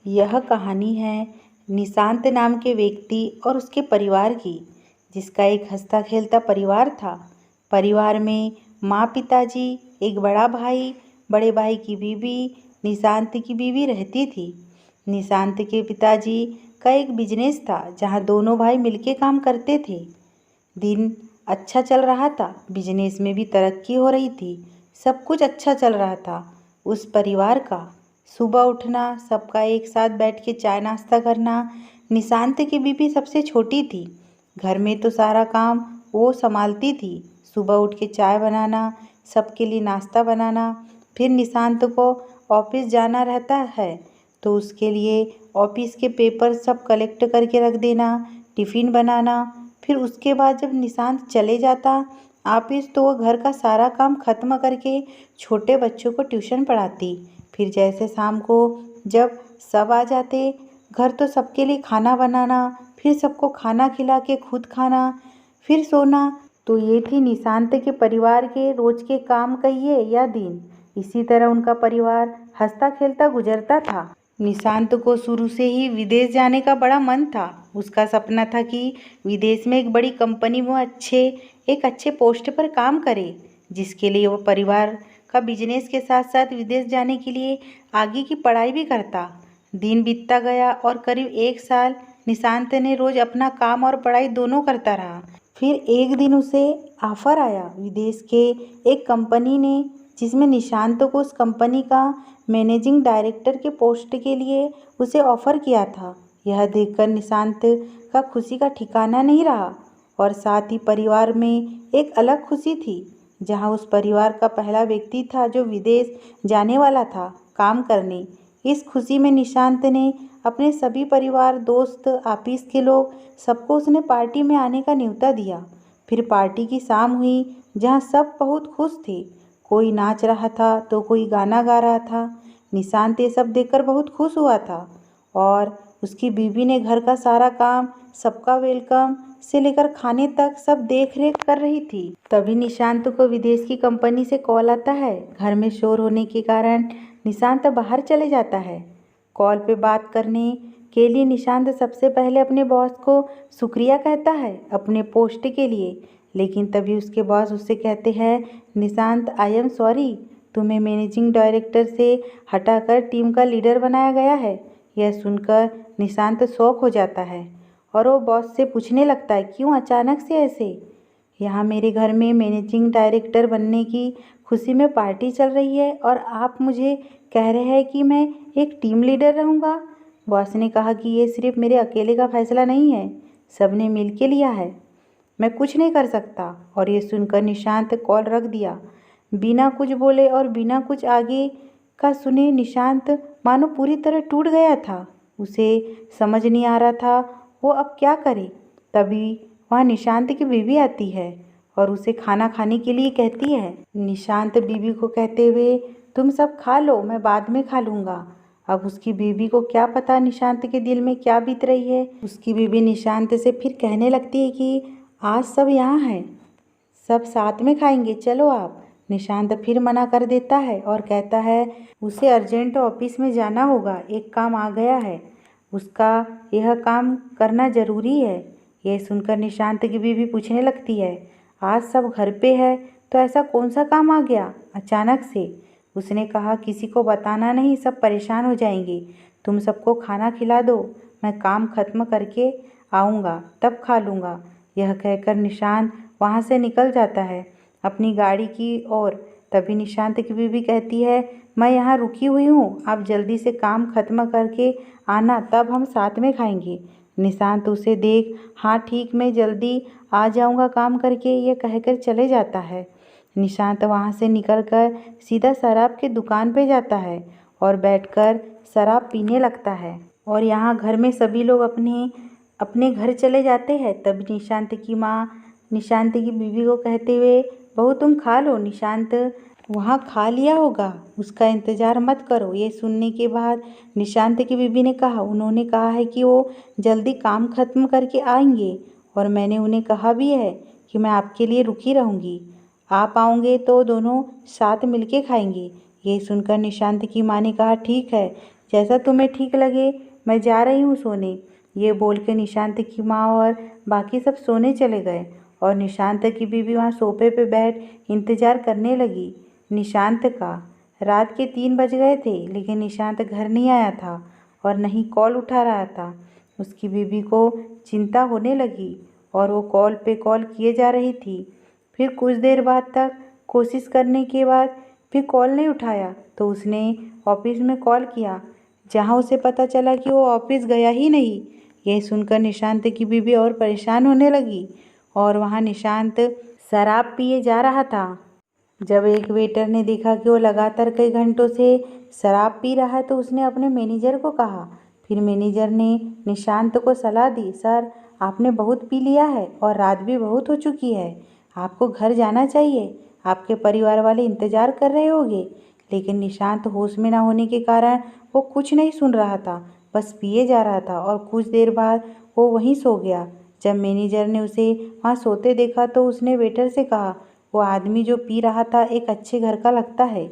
यह कहानी है निशांत नाम के व्यक्ति और उसके परिवार की, जिसका एक हंसता खेलता परिवार था। परिवार में माँ, पिताजी, एक बड़ा भाई, बड़े भाई की बीवी, निशांत की बीवी रहती थी। निशांत के पिताजी का एक बिजनेस था जहाँ दोनों भाई मिलके काम करते थे। दिन अच्छा चल रहा था, बिजनेस में भी तरक्की हो रही थी, सब कुछ अच्छा चल रहा था। उस परिवार का सुबह उठना, सबका एक साथ बैठ के चाय नाश्ता करना। निशांत की बीवी सबसे छोटी थी, घर में तो सारा काम वो संभालती थी। सुबह उठ के चाय बनाना, सबके लिए नाश्ता बनाना, फिर निशांत को ऑफिस जाना रहता है तो उसके लिए ऑफिस के पेपर सब कलेक्ट करके रख देना, टिफ़िन बनाना। फिर उसके बाद जब निशांत चले जाता ऑफिस तो वो घर का सारा काम ख़त्म करके छोटे बच्चों को ट्यूशन पढ़ाती। फिर जैसे शाम को जब सब आ जाते घर तो सबके लिए खाना बनाना, फिर सबको खाना खिला के खुद खाना, फिर सोना। तो ये थी निशांत के परिवार के रोज के काम कहिए या दिन। इसी तरह उनका परिवार हंसता खेलता गुजरता था। निशांत को शुरू से ही विदेश जाने का बड़ा मन था। उसका सपना था कि विदेश में एक बड़ी कंपनी में एक अच्छे पोस्ट पर काम करे, जिसके लिए वो परिवार का बिजनेस के साथ साथ विदेश जाने के लिए आगे की पढ़ाई भी करता। दिन बीतता गया और करीब 1 साल निशांत ने रोज अपना काम और पढ़ाई दोनों करता रहा। फिर एक दिन उसे ऑफर आया विदेश के एक कंपनी ने, जिसमें निशांत को उस कंपनी का मैनेजिंग डायरेक्टर के पोस्ट के लिए उसे ऑफर किया था। यह देखकर निशांत का खुशी का ठिकाना नहीं रहा और साथ ही परिवार में एक अलग खुशी थी, जहां उस परिवार का पहला व्यक्ति था जो विदेश जाने वाला था काम करने। इस खुशी में निशांत ने अपने सभी परिवार, दोस्त, ऑफिस के लोग, सबको उसने पार्टी में आने का न्योता दिया। फिर पार्टी की शाम हुई जहां सब बहुत खुश थे। कोई नाच रहा था तो कोई गाना गा रहा था। निशांत ये सब देखकर बहुत खुश हुआ था और उसकी बीवी ने घर का सारा काम, सबका वेलकम से लेकर खाने तक सब देख रेख कर रही थी। तभी निशांत को विदेश की कंपनी से कॉल आता है। घर में शोर होने के कारण निशांत बाहर चले जाता है। कॉल पे बात करने के लिए निशांत सबसे पहले अपने बॉस को शुक्रिया कहता है अपने पोस्ट के लिए, लेकिन तभी उसके बॉस उससे कहते हैं, निशांत, आई एम सॉरी, तुम्हें मैनेजिंग डायरेक्टर से हटाकर टीम का लीडर बनाया गया है। यह सुनकर निशांत शॉक हो जाता है और वो बॉस से पूछने लगता है, क्यों अचानक से ऐसे? यहाँ मेरे घर में मैनेजिंग डायरेक्टर बनने की खुशी में पार्टी चल रही है और आप मुझे कह रहे हैं कि मैं एक टीम लीडर रहूँगा। बॉस ने कहा कि ये सिर्फ मेरे अकेले का फैसला नहीं है, सबने मिल के लिया है, मैं कुछ नहीं कर सकता। और ये सुनकर निशांत कॉल रख दिया। बिना कुछ बोले और बिना कुछ आगे का सुने निशांत मानो पूरी तरह टूट गया था। उसे समझ नहीं आ रहा था वो अब क्या करे। तभी वहाँ निशांत की बीवी आती है और उसे खाना खाने के लिए कहती है। निशांत बीवी को कहते हुए, तुम सब खा लो, मैं बाद में खा लूँगा। अब उसकी बीवी को क्या पता निशांत के दिल में क्या बीत रही है। उसकी बीवी निशांत से फिर कहने लगती है कि आज सब यहाँ हैं, सब साथ में खाएंगे, चलो आप। निशांत फिर मना कर देता है और कहता है उसे अर्जेंट ऑफिस में जाना होगा, एक काम आ गया है, उसका यह काम करना ज़रूरी है। यह सुनकर निशांत की बीवी पूछने लगती है, आज सब घर पे है तो ऐसा कौन सा काम आ गया अचानक से? उसने कहा, किसी को बताना नहीं, सब परेशान हो जाएंगे, तुम सबको खाना खिला दो, मैं काम खत्म करके आऊँगा तब खा लूँगा। यह कहकर निशांत वहाँ से निकल जाता है अपनी गाड़ी की ओर। तभी निशांत की बीवी कहती है, मैं यहाँ रुकी हुई हूँ, आप जल्दी से काम खत्म करके आना, तब हम साथ में खाएंगे। निशांत उसे देख, हाँ ठीक, मैं जल्दी आ जाऊँगा काम करके, ये कहकर चले जाता है। निशांत वहाँ से निकलकर सीधा शराब की दुकान पे जाता है और बैठकर शराब पीने लगता है। और यहाँ घर में सभी लोग अपने अपने घर चले जाते हैं। तब निशांत की माँ निशांत की बीवी को कहते हुए, बहू तुम खा लो, निशांत वहाँ खा लिया होगा, उसका इंतज़ार मत करो। ये सुनने के बाद निशांत की बीवी ने कहा, उन्होंने कहा है कि वो जल्दी काम खत्म करके आएंगे और मैंने उन्हें कहा भी है कि मैं आपके लिए रुकी रहूँगी, आप आओगे तो दोनों साथ मिलके खाएंगे। ये सुनकर निशांत की माँ ने कहा, ठीक है, जैसा तुम्हें ठीक लगे, मैं जा रही हूँ सोने। ये बोल के निशांत की माँ और बाकी सब सोने चले गए और निशांत की बीवी वहाँ सोफे पे बैठ इंतज़ार करने लगी निशांत का। रात के 3 बज गए थे लेकिन निशांत घर नहीं आया था और नहीं कॉल उठा रहा था। उसकी बीवी को चिंता होने लगी और वो कॉल पे कॉल किए जा रही थी। फिर कुछ देर बाद तक कोशिश करने के बाद फिर कॉल नहीं उठाया तो उसने ऑफिस में कॉल किया, जहां उसे पता चला कि वो ऑफिस गया ही नहीं। यह सुनकर निशांत की बीवी और परेशान होने लगी और वहां निशांत शराब पिए जा रहा था। जब एक वेटर ने देखा कि वो लगातार कई घंटों से शराब पी रहा है तो उसने अपने मैनेजर को कहा। फिर मैनेजर ने निशांत को सलाह दी, सर आपने बहुत पी लिया है और रात भी बहुत हो चुकी है, आपको घर जाना चाहिए, आपके परिवार वाले इंतज़ार कर रहे होंगे। लेकिन निशांत होश में न होने के कारण वो कुछ नहीं सुन रहा था, बस पिए जा रहा था और कुछ देर बाद वो वहीं सो गया। जब मैनेजर ने उसे वहाँ सोते देखा तो उसने वेटर से कहा, वो आदमी जो पी रहा था एक अच्छे घर का लगता है,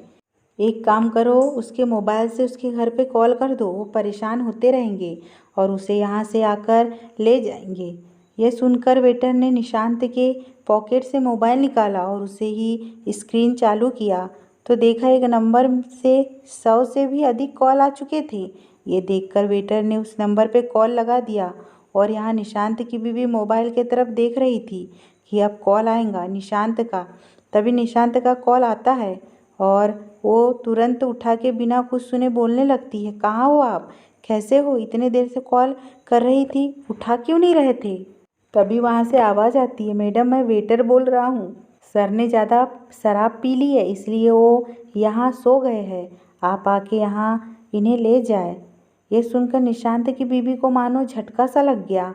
एक काम करो उसके मोबाइल से उसके घर पे कॉल कर दो, वो परेशान होते रहेंगे और उसे यहाँ से आकर ले जाएंगे। यह सुनकर वेटर ने निशांत के पॉकेट से मोबाइल निकाला और उसे ही स्क्रीन चालू किया तो देखा एक नंबर से 100 से भी अधिक कॉल आ चुके थे। ये देखकर वेटर ने उस नंबर पे कॉल लगा दिया और यहाँ निशांत की बीवी मोबाइल की तरफ देख रही थी कि अब कॉल आएगा निशांत का। तभी निशांत का कॉल आता है और वो तुरंत उठा के बिना कुछ सुने बोलने लगती है, कहाँ हो आप, कैसे हो, इतने देर से कॉल कर रही थी, उठा क्यों नहीं रहे थे। तभी वहाँ से आवाज़ आती है, मैडम मैं वेटर बोल रहा हूँ, सर ने ज़्यादा शराब पी ली है इसलिए वो यहाँ सो गए हैं, आप आके यहाँ इन्हें ले जाए। ये सुनकर निशांत की बीवी को मानो झटका सा लग गया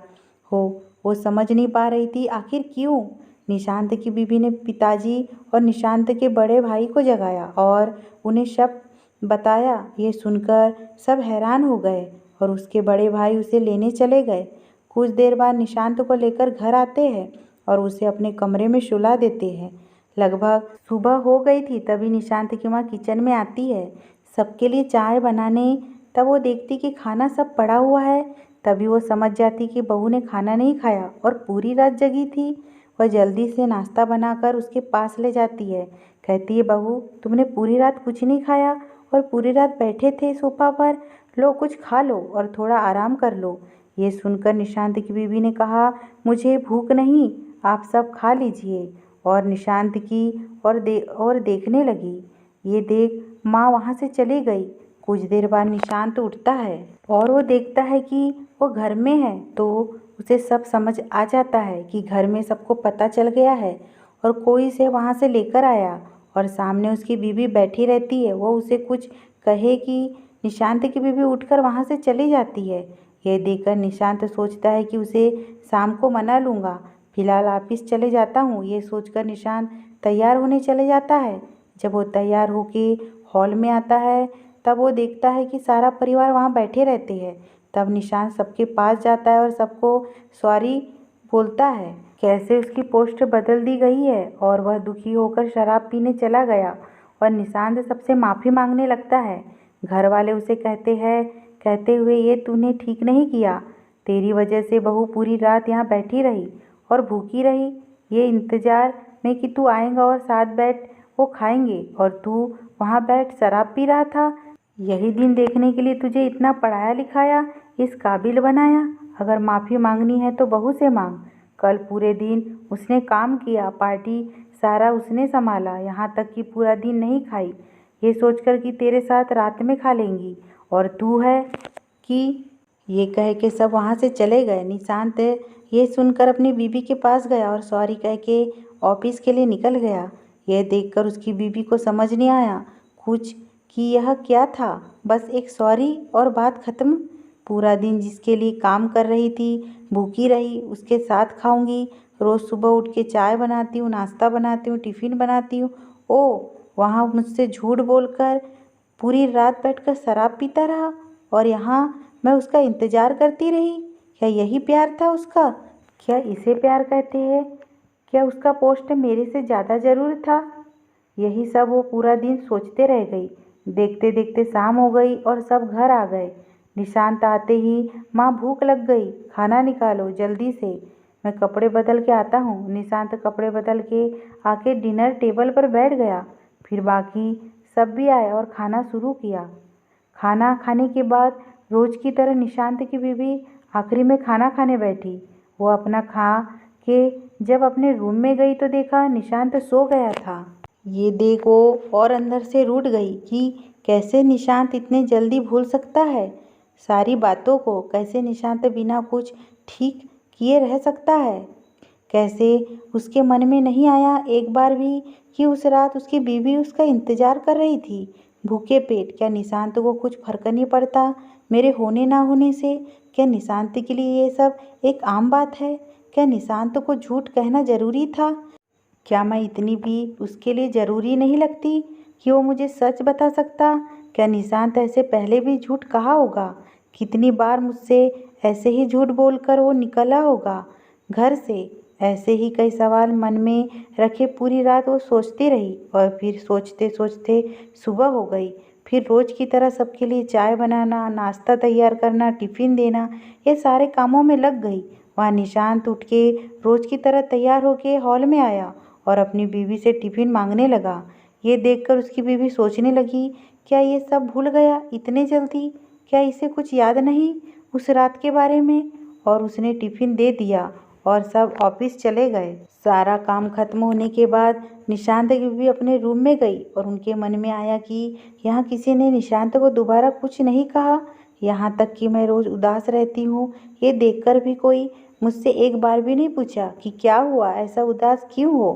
हो। वो समझ नहीं पा रही थी आखिर क्यों। निशांत की बीवी ने पिताजी और निशांत के बड़े भाई को जगाया और उन्हें सब बताया। ये सुनकर सब हैरान हो गए और उसके बड़े भाई उसे लेने चले गए। कुछ देर बाद निशांत को लेकर घर आते हैं और उसे अपने कमरे में सुला देते हैं। लगभग सुबह हो गई थी तभी निशांत की माँ किचन में आती है सबके लिए चाय बनाने। तब वो देखती कि खाना सब पड़ा हुआ है। तभी वो समझ जाती कि बहू ने खाना नहीं खाया और पूरी रात जगी थी। वह जल्दी से नाश्ता बनाकर उसके पास ले जाती है, कहती है, बहू तुमने पूरी रात कुछ नहीं खाया और पूरी रात बैठे थे सोफा पर, लो कुछ खा लो और थोड़ा आराम कर लो। ये सुनकर निशांत की बीवी ने कहा, मुझे भूख नहीं, आप सब खा लीजिए। और निशांत की और देखने लगी। ये देख माँ वहाँ से चली गई। कुछ देर बाद निशांत उठता है और वो देखता है कि वो घर में है तो उसे सब समझ आ जाता है कि घर में सबको पता चल गया है और कोई इसे वहाँ से लेकर आया और सामने उसकी बीवी बैठी रहती है। वो उसे कुछ कहे कि निशांत की बीवी उठकर वहाँ से चली जाती है। यह देखकर निशांत सोचता है कि उसे शाम को मना लूँगा, फिलहाल ऑफिस चले जाता हूँ। ये सोचकर निशांत तैयार होने चले जाता है। जब वो तैयार होके हॉल में आता है तब वो देखता है कि सारा परिवार वहाँ बैठे रहते हैं। तब निशांत सबके पास जाता है और सबको सॉरी बोलता है, कैसे उसकी पोस्ट बदल दी गई है और वह दुखी होकर शराब पीने चला गया और निशांत सबसे माफ़ी मांगने लगता है। घर वाले उसे कहते हुए, ये तूने ठीक नहीं किया, तेरी वजह से बहू पूरी रात यहाँ बैठी रही और भूखी रही, ये इंतज़ार में कि तू आएगा और साथ बैठ वो खाएंगे और तू वहाँ बैठ शराब पी रहा था। यही दिन देखने के लिए तुझे इतना पढ़ाया लिखाया, इस काबिल बनाया। अगर माफ़ी मांगनी है तो बहू से मांग। कल पूरे दिन उसने काम किया, पार्टी सारा उसने संभाला, यहाँ तक कि पूरा दिन नहीं खाई, ये सोचकर कि तेरे साथ रात में खा लेंगी और तू है कि। ये कह के सब वहाँ से चले गए। निशांत ये सुनकर अपनी बीवी के पास गया और सॉरी कह के ऑफिस के लिए निकल गया। यह देखकर उसकी बीवी को समझ नहीं आया कुछ कि यह क्या था, बस एक सॉरी और बात खत्म। पूरा दिन जिसके लिए काम कर रही थी, भूखी रही, उसके साथ खाऊंगी, रोज़ सुबह उठ के चाय बनाती हूँ, नाश्ता बनाती हूँ, टिफ़िन बनाती हूँ, ओ वहाँ मुझसे झूठ बोलकर पूरी रात बैठकर शराब पीता रहा और यहाँ मैं उसका इंतज़ार करती रही। क्या यही प्यार था उसका? क्या इसे प्यार कहते हैं? क्या उसका पोस्ट मेरे से ज़्यादा ज़रूरी था? यही सब वो पूरा दिन सोचते रह गई। देखते देखते शाम हो गई और सब घर आ गए। निशांत आते ही, माँ भूख लग गई, खाना निकालो जल्दी से। मैं कपड़े बदल के आता हूँ। निशांत कपड़े बदल के आके डिनर टेबल पर बैठ गया। फिर बाकी सब भी आए और खाना शुरू किया। खाना खाने के बाद रोज की तरह निशांत की बीवी आखिरी में खाना खाने बैठी। वो अपना खा के जब अपने रूम में गई तो देखा निशांत सो गया था। ये देख वो और अंदर से रूठ गई कि कैसे निशांत इतने जल्दी भूल सकता है सारी बातों को। कैसे निशांत बिना कुछ ठीक किए रह सकता है। कैसे उसके मन में नहीं आया एक बार भी कि उस रात उसकी बीवी उसका इंतजार कर रही थी भूखे पेट। क्या निशांत को कुछ फर्क नहीं पड़ता मेरे होने ना होने से? क्या निशांत के लिए ये सब एक आम बात है? क्या निशांत को झूठ कहना जरूरी था? क्या मैं इतनी भी उसके लिए ज़रूरी नहीं लगती कि वो मुझे सच बता सकता? क्या निशांत ऐसे पहले भी झूठ कहा होगा? कितनी बार मुझसे ऐसे ही झूठ बोलकर वो निकला होगा घर से? ऐसे ही कई सवाल मन में रखे पूरी रात वो सोचती रही और फिर सोचते सोचते सुबह हो गई। फिर रोज़ की तरह सबके लिए चाय बनाना, नाश्ता तैयार करना, टिफ़िन देना, ये सारे कामों में लग गई। वहाँ निशांत उठ के रोज़ की तरह तैयार होके हॉल में आया और अपनी बीवी से टिफ़िन मांगने लगा। ये देखकर उसकी बीवी सोचने लगी, क्या ये सब भूल गया इतने जल्दी? क्या इसे कुछ याद नहीं उस रात के बारे में? और उसने टिफ़िन दे दिया और सब ऑफिस चले गए। सारा काम खत्म होने के बाद निशांत की बीवी अपने रूम में गई और उनके मन में आया कि यहाँ किसी ने निशांत को दोबारा कुछ नहीं कहा। यहाँ तक कि मैं रोज़ उदास रहती हूँ, ये देखकर भी कोई मुझसे एक बार भी नहीं पूछा कि क्या हुआ, ऐसा उदास क्यों हो?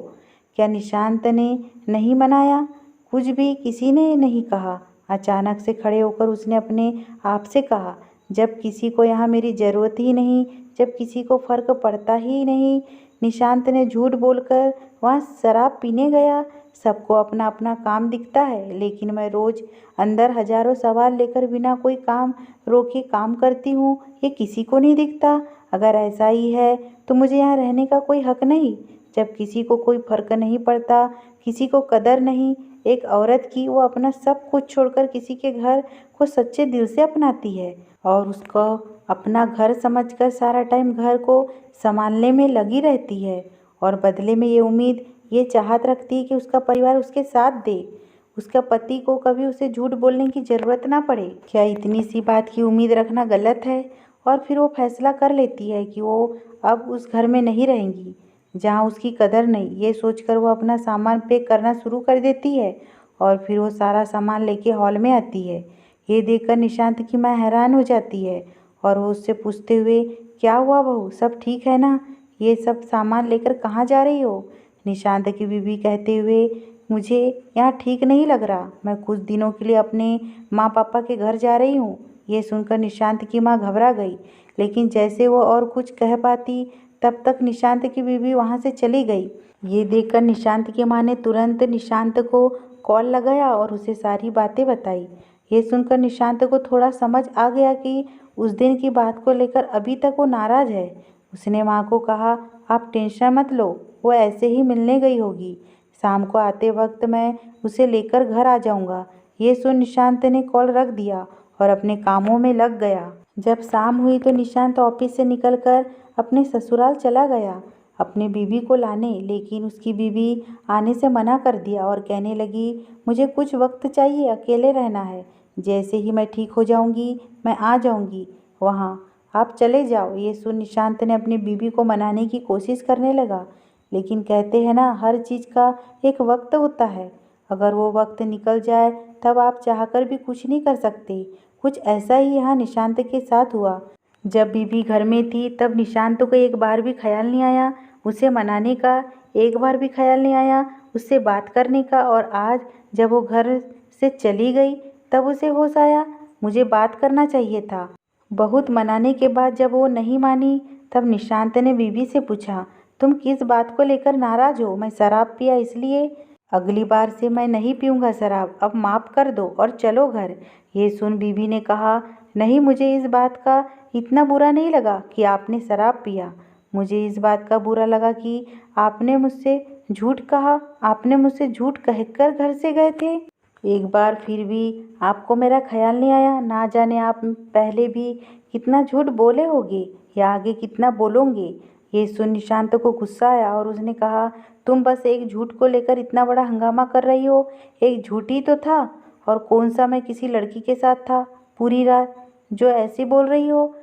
क्या निशांत ने नहीं मनाया? कुछ भी किसी ने नहीं कहा। अचानक से खड़े होकर उसने अपने आप से कहा, जब किसी को यहाँ मेरी ज़रूरत ही नहीं, जब किसी को फ़र्क पड़ता ही नहीं, निशांत ने झूठ बोलकर वहाँ शराब पीने गया। सबको अपना अपना काम दिखता है, लेकिन मैं रोज़ अंदर हजारों सवाल लेकर बिना कोई काम रोके काम करती हूँ, ये किसी को नहीं दिखता। अगर ऐसा ही है तो मुझे यहाँ रहने का कोई हक नहीं। जब किसी को कोई फर्क नहीं पड़ता, किसी को कदर नहीं एक औरत की, वो अपना सब कुछ छोड़कर किसी के घर को सच्चे दिल से अपनाती है और उसको अपना घर समझकर सारा टाइम घर को संभालने में लगी रहती है और बदले में ये उम्मीद, ये चाहत रखती है कि उसका परिवार उसके साथ दे, उसका पति को कभी उसे झूठ बोलने की ज़रूरत ना पड़े। क्या इतनी सी बात की उम्मीद रखना गलत है? और फिर वो फैसला कर लेती है कि वो अब उस घर में नहीं रहेंगी जहाँ उसकी कदर नहीं। ये सोचकर वो अपना सामान पैक करना शुरू कर देती है और फिर वो सारा सामान लेके हॉल में आती है। ये देखकर निशांत की माँ हैरान हो जाती है और वो उससे पूछते हुए, क्या हुआ बहू, सब ठीक है ना? ये सब सामान लेकर कहाँ जा रही हो? निशांत की बीवी कहते हुए, मुझे यहाँ ठीक नहीं लग रहा, मैं कुछ दिनों के लिए अपने माँ पापा के घर जा रही हूँ। ये सुनकर निशांत की माँ घबरा गई, लेकिन जैसे वो और कुछ कह पाती तब तक निशांत की बीवी वहाँ से चली गई। ये देखकर निशांत की माँ ने तुरंत निशांत को कॉल लगाया और उसे सारी बातें बताई। ये सुनकर निशांत को थोड़ा समझ आ गया कि उस दिन की बात को लेकर अभी तक वो नाराज़ है। उसने माँ को कहा, आप टेंशन मत लो, वो ऐसे ही मिलने गई होगी, शाम को आते वक्त मैं उसे लेकर घर आ जाऊँगा। ये सुन निशांत ने कॉल रख दिया और अपने कामों में लग गया। जब शाम हुई तो निशांत ऑफिस से निकलकर अपने ससुराल चला गया अपने बीवी को लाने, लेकिन उसकी बीवी आने से मना कर दिया और कहने लगी, मुझे कुछ वक्त चाहिए, अकेले रहना है, जैसे ही मैं ठीक हो जाऊंगी मैं आ जाऊंगी वहाँ, आप चले जाओ। ये सुन निशांत ने अपनी बीवी को मनाने की कोशिश करने लगा, लेकिन कहते हैं ना, हर चीज़ का एक वक्त होता है, अगर वो वक्त निकल जाए तब आप चाहकर भी कुछ नहीं कर सकते। कुछ ऐसा ही यहाँ निशांत के साथ हुआ। जब बीबी घर में थी तब निशांत को एक बार भी ख्याल नहीं आया उसे मनाने का, एक बार भी ख्याल नहीं आया उससे बात करने का, और आज जब वो घर से चली गई तब उसे होश आया, मुझे बात करना चाहिए था। बहुत मनाने के बाद जब वो नहीं मानी तब निशांत ने बीबी से पूछा, तुम किस बात को लेकर नाराज़ हो? मैं शराब पिया इसलिए? अगली बार से मैं नहीं पीऊँगा शराब, अब माफ़ कर दो और चलो घर। ये सुन बीबी ने कहा, नहीं, मुझे इस बात का इतना बुरा नहीं लगा कि आपने शराब पिया, मुझे इस बात का बुरा लगा कि आपने मुझसे झूठ कहा, आपने मुझसे झूठ कहकर घर से गए थे। एक बार फिर भी आपको मेरा ख्याल नहीं आया? ना जाने आप पहले भी कितना झूठ बोले होगे या आगे कितना बोलोगे। ये सुन निशांत को गुस्सा आया और उसने कहा, तुम बस एक झूठ को लेकर इतना बड़ा हंगामा कर रही हो। एक झूठ ही तो था, और कौन सा मैं किसी लड़की के साथ था पूरी रात जो ऐसे बोल रही हो।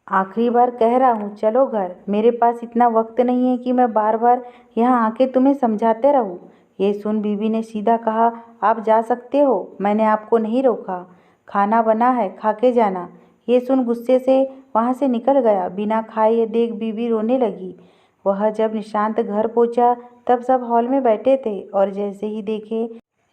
आखिरी बार कह रहा हूँ, चलो घर। मेरे पास इतना वक्त नहीं है कि मैं बार बार यहाँ आके तुम्हें समझाते रहूँ। ये सुन बीवी ने सीधा कहा, आप जा सकते हो, मैंने आपको नहीं रोका। खाना बना है, खा के जाना। ये सुन गुस्से से वहाँ से निकल गया। बिना खाए ये देख बीवी रोने लगी। वह जब निशांत घर पहुँचा तब सब हॉल में बैठे थे और जैसे ही देखे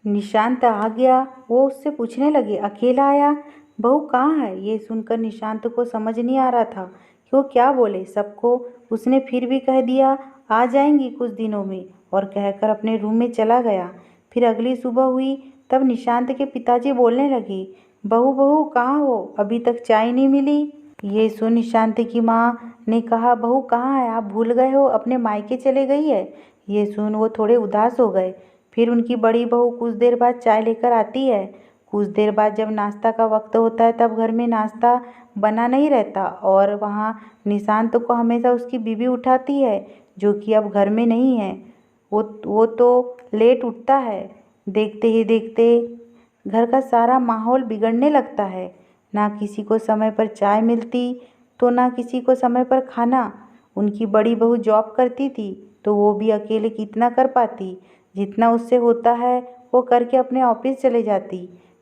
निशांत आ गया, वो उससे पूछने लगे, अकेला आया? बहू कहाँ है? ये सुनकर निशांत को समझ नहीं आ रहा था कि वो क्या बोले। सबको उसने फिर भी कह दिया, आ जाएंगी कुछ दिनों में, और कहकर अपने रूम में चला गया। फिर अगली सुबह हुई तब निशांत के पिताजी बोलने लगे, बहू बहू कहाँ हो? अभी तक चाय नहीं मिली। ये सुन निशांत की माँ ने कहा, बहू कहाँ है? आप भूल गए हो, अपने मायके चले गई है। ये सुन वो थोड़े उदास हो गए। फिर उनकी बड़ी बहू कुछ देर बाद चाय लेकर आती है। कुछ देर बाद जब नाश्ता का वक्त होता है तब घर में नाश्ता बना नहीं रहता और वहाँ निशांत को हमेशा उसकी बीवी उठाती है, जो कि अब घर में नहीं है। वो तो लेट उठता है। देखते ही देखते घर का सारा माहौल बिगड़ने लगता है। ना किसी को समय पर चाय मिलती तो ना किसी को समय पर खाना। उनकी बड़ी बहू जॉब करती थी तो वो भी अकेले कितना कर पाती। जितना उससे होता है वो करके अपने ऑफिस चले जाती।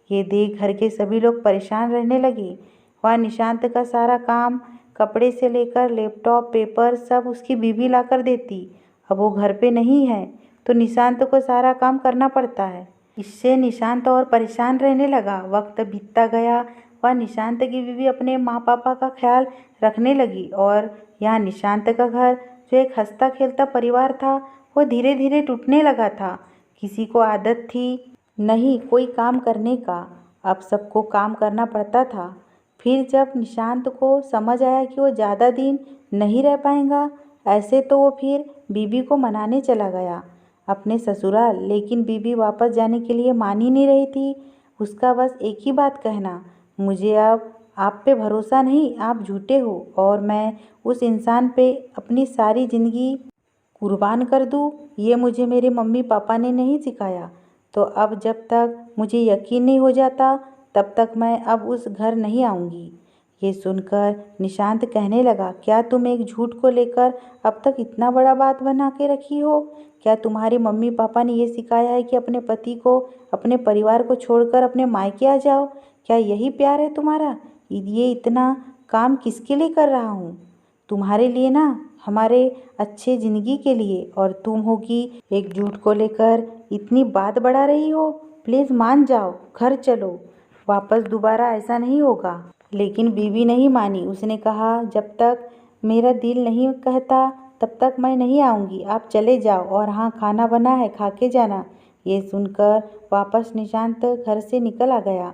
ये देख घर के सभी लोग परेशान रहने लगे। वह निशांत का सारा काम, कपड़े से लेकर लैपटॉप, पेपर सब उसकी बीवी ला कर देती। अब वो घर पे नहीं है तो निशांत को सारा काम करना पड़ता है। इससे निशांत और परेशान रहने लगा। वक्त बीतता गया। वह निशांत की बीवी अपने माँ पापा का ख्याल रखने लगी और यहाँ निशांत का घर, जो एक हंसता खेलता परिवार था, वो धीरे धीरे टूटने लगा था। किसी को आदत थी नहीं कोई काम करने का, अब सबको काम करना पड़ता था। फिर जब निशांत को समझ आया कि वो ज़्यादा दिन नहीं रह पाएगा ऐसे, तो वो फिर बीवी को मनाने चला गया अपने ससुराल। लेकिन बीवी वापस जाने के लिए मान ही नहीं रही थी। उसका बस एक ही बात कहना, मुझे अब आप पे भरोसा नहीं, आप झूठे हो और मैं उस इंसान पे अपनी सारी ज़िंदगी कुर्बान कर दूँ, ये मुझे मेरे मम्मी पापा ने नहीं सिखाया। तो अब जब तक मुझे यकीन नहीं हो जाता तब तक मैं अब उस घर नहीं आऊँगी। ये सुनकर निशांत कहने लगा, क्या तुम एक झूठ को लेकर अब तक इतना बड़ा बात बना के रखी हो? क्या तुम्हारे मम्मी पापा ने ये सिखाया है कि अपने पति को, अपने परिवार को छोड़कर अपने मायके आ जाओ? क्या यही प्यार है तुम्हारा? ये इतना काम किसके लिए कर रहा हूँ? तुम्हारे लिए ना, हमारे अच्छे ज़िंदगी के लिए। और तुम हो कि एक झूठ को लेकर इतनी बात बढ़ा रही हो। प्लीज़ मान जाओ, घर चलो, वापस दोबारा ऐसा नहीं होगा। लेकिन बीवी नहीं मानी। उसने कहा, जब तक मेरा दिल नहीं कहता तब तक मैं नहीं आऊँगी, आप चले जाओ, और हाँ खाना बना है, खा के जाना। ये सुनकर वापस निशांत घर से निकल आ गया।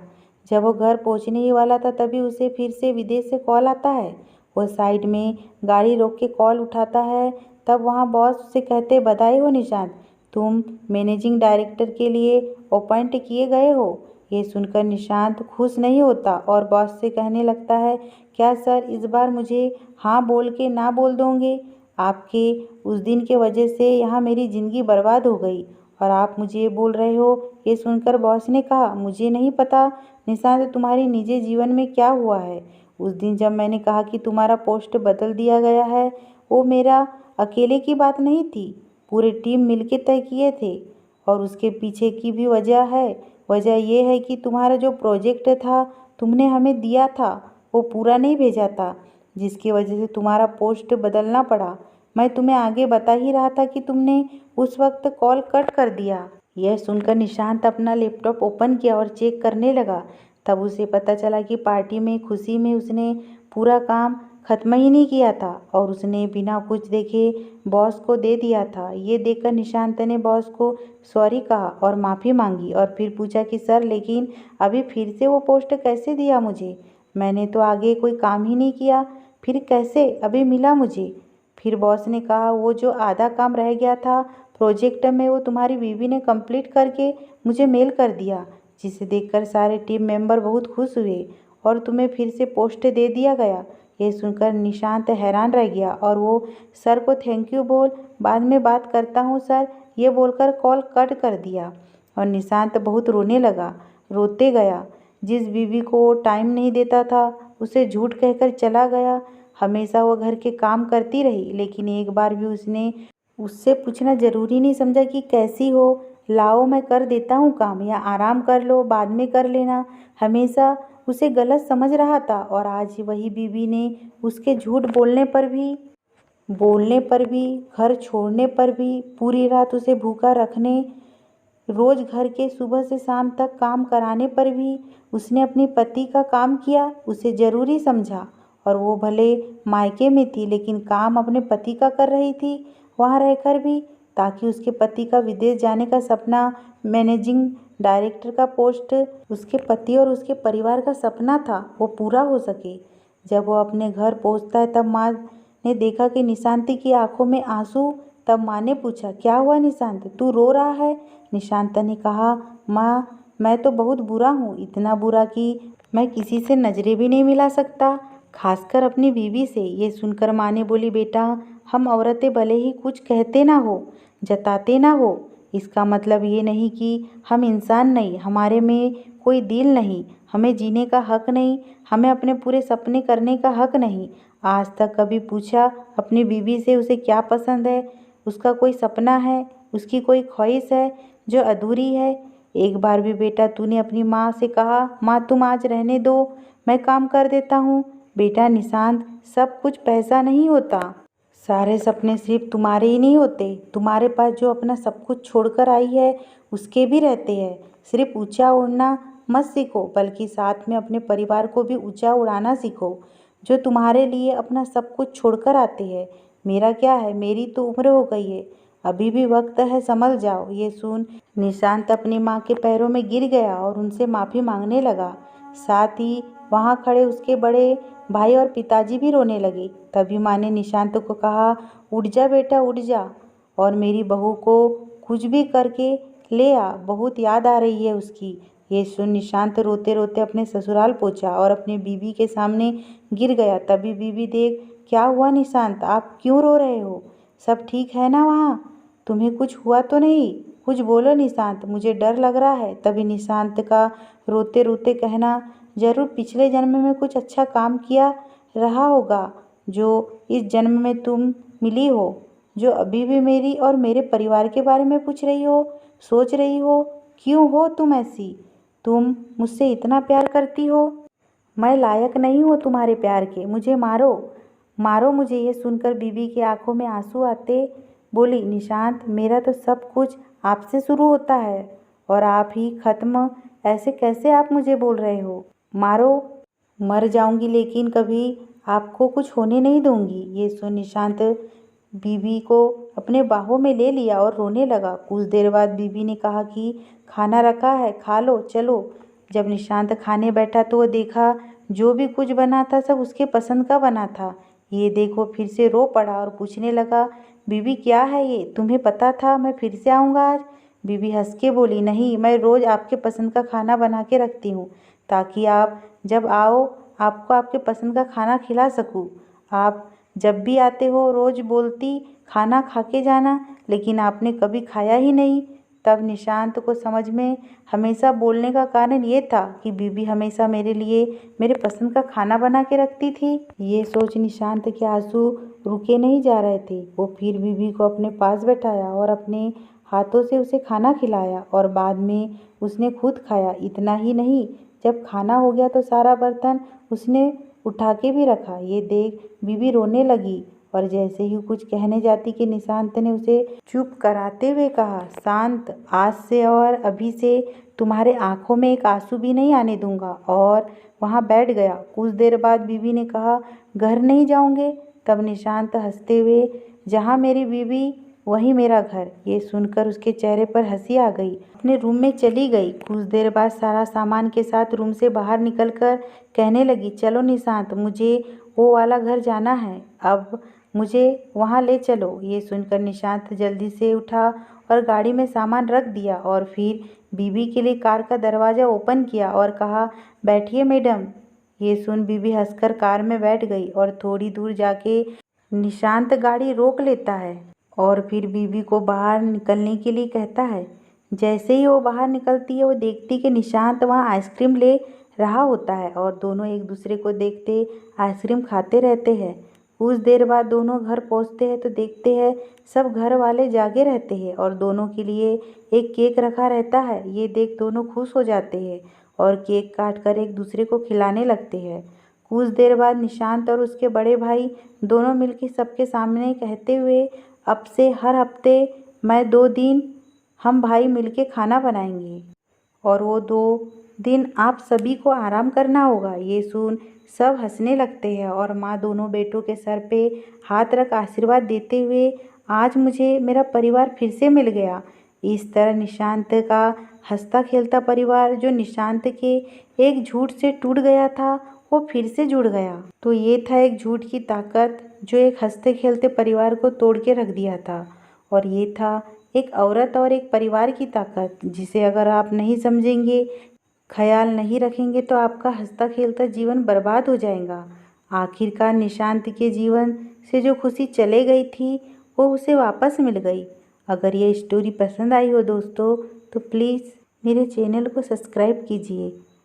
जब वो घर पहुँचने ही वाला था तभी उसे फिर से विदेश से कॉल आता है। वो साइड में गाड़ी रोक के कॉल उठाता है। तब वहाँ बॉस उसे कहते, बधाई हो निशांत, तुम मैनेजिंग डायरेक्टर के लिए अपॉइंट किए गए हो। ये सुनकर निशांत खुश नहीं होता और बॉस से कहने लगता है, क्या सर इस बार मुझे हाँ बोल के ना बोल दोगे? आपके उस दिन के वजह से यहाँ मेरी ज़िंदगी बर्बाद हो गई और आप मुझे ये बोल रहे हो। ये सुनकर बॉस ने कहा, मुझे नहीं पता निशांत तुम्हारे निजी जीवन में क्या हुआ है। उस दिन जब मैंने कहा कि तुम्हारा पोस्ट बदल दिया गया है, वो मेरा अकेले की बात नहीं थी, पूरे टीम मिलके तय किए थे। और उसके पीछे की भी वजह है। वजह ये है कि तुम्हारा जो प्रोजेक्ट था तुमने हमें दिया था वो पूरा नहीं भेजा था, जिसकी वजह से तुम्हारा पोस्ट बदलना पड़ा। मैं तुम्हें आगे बता ही रहा था कि तुमने उस वक्त कॉल कट कर दिया। यह सुनकर निशांत अपना लैपटॉप ओपन किया और चेक करने लगा। तब उसे पता चला कि पार्टी में खुशी में उसने पूरा काम खत्म ही नहीं किया था और उसने बिना कुछ देखे बॉस को दे दिया था। ये देखकर निशांत ने बॉस को सॉरी कहा और माफ़ी मांगी और फिर पूछा कि सर लेकिन अभी फिर से वो पोस्ट कैसे दिया मुझे? मैंने तो आगे कोई काम ही नहीं किया, फिर कैसे अभी मिला मुझे? फिर बॉस ने कहा, वो जो आधा काम रह गया था प्रोजेक्ट में वो तुम्हारी बीवी ने कंप्लीट करके मुझे मेल कर दिया। जिसे देखकर सारे टीम मेंबर बहुत खुश हुए और तुम्हें फिर से पोस्ट दे दिया गया। यह सुनकर निशांत हैरान रह गया और वो सर को थैंक यू बोल बाद में बात करता हूँ सर, ये बोलकर कॉल कट कर दिया और निशांत बहुत रोने लगा, रोते गया। जिस बीवी को वो टाइम नहीं देता था उसे झूठ कहकर चला गया। हमेशा वो घर के काम करती रही, लेकिन एक बार भी उसने उससे पूछना जरूरी नहीं समझा कि कैसी हो, लाओ मैं कर देता हूँ काम, या आराम कर लो बाद में कर लेना। हमेशा उसे गलत समझ रहा था और आज वही बीवी ने उसके झूठ बोलने पर भी, घर छोड़ने पर भी, पूरी रात उसे भूखा रखने, रोज घर के सुबह से शाम तक काम कराने पर भी उसने अपने पति का काम किया, उसे जरूरी समझा। और वो भले मायके में थी लेकिन काम अपने पति का कर रही थी वहाँ रहकर भी, ताकि उसके पति का विदेश जाने का सपना, मैनेजिंग डायरेक्टर का पोस्ट, उसके पति और उसके परिवार का सपना था, वो पूरा हो सके। जब वो अपने घर पहुँचता है तब माँ ने देखा कि निशांती की आंखों में आंसू। तब माँ ने पूछा, क्या हुआ निशांत, तू रो रहा है? निशांत ने कहा, माँ मैं तो बहुत बुरा हूँ, इतना बुरा कि मैं किसी से नजरें भी नहीं मिला सकता, खासकर अपनी बीवी से। ये सुनकर माँ ने बोली, बेटा हम औरतें भले ही कुछ कहते ना हो, जताते ना हो, इसका मतलब ये नहीं कि हम इंसान नहीं, हमारे में कोई दिल नहीं, हमें जीने का हक नहीं, हमें अपने पूरे सपने करने का हक नहीं। आज तक कभी पूछा अपनी बीवी से उसे क्या पसंद है, उसका कोई सपना है, उसकी कोई ख्वाहिश है जो अधूरी है? एक बार भी बेटा तूने अपनी माँ से कहा, माँ तुम आज रहने दो, मैं काम कर देता हूँ? बेटा निशांत, सब कुछ पैसा नहीं होता, सारे सपने सिर्फ तुम्हारे ही नहीं होते, तुम्हारे पास जो अपना सब कुछ छोड़कर आई है उसके भी रहते हैं। सिर्फ ऊंचा उड़ना मत सीखो, बल्कि साथ में अपने परिवार को भी ऊंचा उड़ाना सीखो, जो तुम्हारे लिए अपना सब कुछ छोड़कर आते हैं। मेरा क्या है, मेरी तो उम्र हो गई है, अभी भी वक्त है, संभल जाओ। ये सुन निशांत अपनी माँ के पैरों में गिर गया और उनसे माफ़ी मांगने लगा। साथ ही वहाँ खड़े उसके बड़े भाई और पिताजी भी रोने लगे। तभी माँ ने निशांत को कहा, उठ जा बेटा उठ जा, और मेरी बहू को कुछ भी करके ले आ, बहुत याद आ रही है उसकी। ये सुन निशांत रोते रोते अपने ससुराल पहुंचा और अपनी बीवी के सामने गिर गया। तभी बीवी, देख क्या हुआ निशांत, आप क्यों रो रहे हो, सब ठीक है ना वहाँ, तुम्हें कुछ हुआ तो नहीं, कुछ बोलो निशांत, मुझे डर लग रहा है। तभी निशांत का रोते रोते कहना, जरूर पिछले जन्म में कुछ अच्छा काम किया रहा होगा जो इस जन्म में तुम मिली हो, जो अभी भी मेरी और मेरे परिवार के बारे में पूछ रही हो, सोच रही हो। क्यों हो तुम ऐसी, तुम मुझसे इतना प्यार करती हो, मैं लायक नहीं हूँ तुम्हारे प्यार के, मुझे मारो, मारो मुझे। ये सुनकर बीवी की आंखों में आंसू आते बोली, निशांत मेरा तो सब कुछ आपसे शुरू होता है और आप ही खत्म, ऐसे कैसे आप मुझे बोल रहे हो, मारो, मर जाऊंगी लेकिन कभी आपको कुछ होने नहीं दूंगी। ये सुन निशांत बीवी को अपने बाहों में ले लिया और रोने लगा। कुछ देर बाद बीवी ने कहा कि खाना रखा है, खा लो चलो। जब निशांत खाने बैठा तो वो देखा जो भी कुछ बना था सब उसके पसंद का बना था। ये देखो फिर से रो पड़ा और पूछने लगा, बीवी क्या है ये, तुम्हें पता था मैं फिर से आऊँगा आज? बीवी हंस के बोली, नहीं, मैं रोज़ आपके पसंद का खाना बना के रखती हूँ ताकि आप जब आओ आपको आपके पसंद का खाना खिला सकूँ। आप जब भी आते हो रोज़ बोलती खाना खा के जाना, लेकिन आपने कभी खाया ही नहीं। तब निशांत को समझ में हमेशा बोलने का कारण ये था कि बीबी हमेशा मेरे लिए मेरे पसंद का खाना बना के रखती थी। ये सोच निशांत के आंसू रुके नहीं जा रहे थे। वो फिर बीबी को अपने पास बैठाया और अपने हाथों से उसे खाना खिलाया और बाद में उसने खुद खाया। इतना ही नहीं, जब खाना हो गया तो सारा बर्तन उसने उठा के भी रखा। ये देख बीबी रोने लगी और जैसे ही कुछ कहने जाती कि निशांत ने उसे चुप कराते हुए कहा, शांत, आज से और अभी से तुम्हारे आंखों में एक आंसू भी नहीं आने दूंगा, और वहाँ बैठ गया। कुछ देर बाद बीवी ने कहा, घर नहीं जाओगे? तब निशांत हंसते हुए, जहाँ मेरी बीवी वही मेरा घर। ये सुनकर उसके चेहरे पर हंसी आ गई, अपने रूम में चली गई। कुछ देर बाद सारा सामान के साथ रूम से बाहर निकलकर कहने लगी, चलो निशांत, मुझे वो वाला घर जाना है, अब मुझे वहाँ ले चलो। ये सुनकर निशांत जल्दी से उठा और गाड़ी में सामान रख दिया और फिर बीबी के लिए कार का दरवाज़ा ओपन किया और कहा, बैठिए मैडम। ये सुन बीबी हंसकर कार में बैठ गई और थोड़ी दूर जाके निशांत गाड़ी रोक लेता है और फिर बीबी को बाहर निकलने के लिए कहता है। जैसे ही वो बाहर निकलती है वो देखती कि निशांत वहाँ आइसक्रीम ले रहा होता है और दोनों एक दूसरे को देखते आइसक्रीम खाते रहते हैं। कुछ देर बाद दोनों घर पहुँचते हैं तो देखते हैं सब घर वाले जागे रहते हैं और दोनों के लिए एक केक रखा रहता है। ये देख दोनों खुश हो जाते हैं और केक काट कर एक दूसरे को खिलाने लगते हैं। कुछ देर बाद निशांत और उसके बड़े भाई दोनों मिलकर सबके सामने कहते हुए, अब से हर हफ्ते मैं 2 दिन हम भाई मिलके खाना बनाएंगे और वो 2 दिन आप सभी को आराम करना होगा। ये सुन सब हंसने लगते हैं और माँ दोनों बेटों के सर पे हाथ रख आशीर्वाद देते हुए, आज मुझे मेरा परिवार फिर से मिल गया। इस तरह निशांत का हंसता खेलता परिवार जो निशांत के एक झूठ से टूट गया था वो फिर से जुड़ गया। तो ये था एक झूठ की ताकत जो एक हंसते खेलते परिवार को तोड़ के रख दिया था। और ये था एक औरत और एक परिवार की ताकत, जिसे अगर आप नहीं समझेंगे, ख्याल नहीं रखेंगे तो आपका हंसता खेलता जीवन बर्बाद हो जाएगा। आखिरकार निशांत के जीवन से जो खुशी चले गई थी वो उसे वापस मिल गई। अगर ये स्टोरी पसंद आई हो दोस्तों तो प्लीज़ मेरे चैनल को सब्सक्राइब कीजिए।